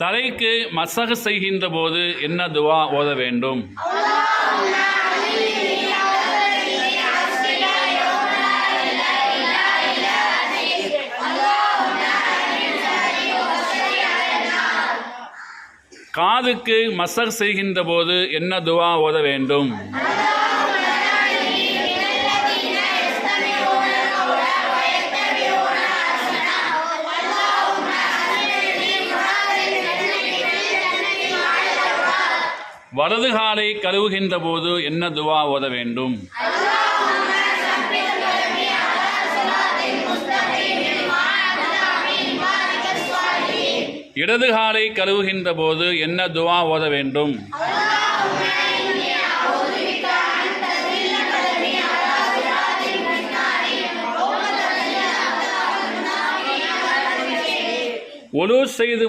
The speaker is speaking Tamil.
தலைக்கு மசகு செய்கின்ற போது என்ன துவா ஓத வேண்டும்? காதுக்கு மசகு செய்கின்ற போது என்ன துவா ஓத வேண்டும்? வலது காலை கழுவுகின்ற போது என்ன துவா ஓத வேண்டும்? இடது காலை கழுவுகின்ற போது என்ன துவா ஓத வேண்டும்? ஒலு செய்து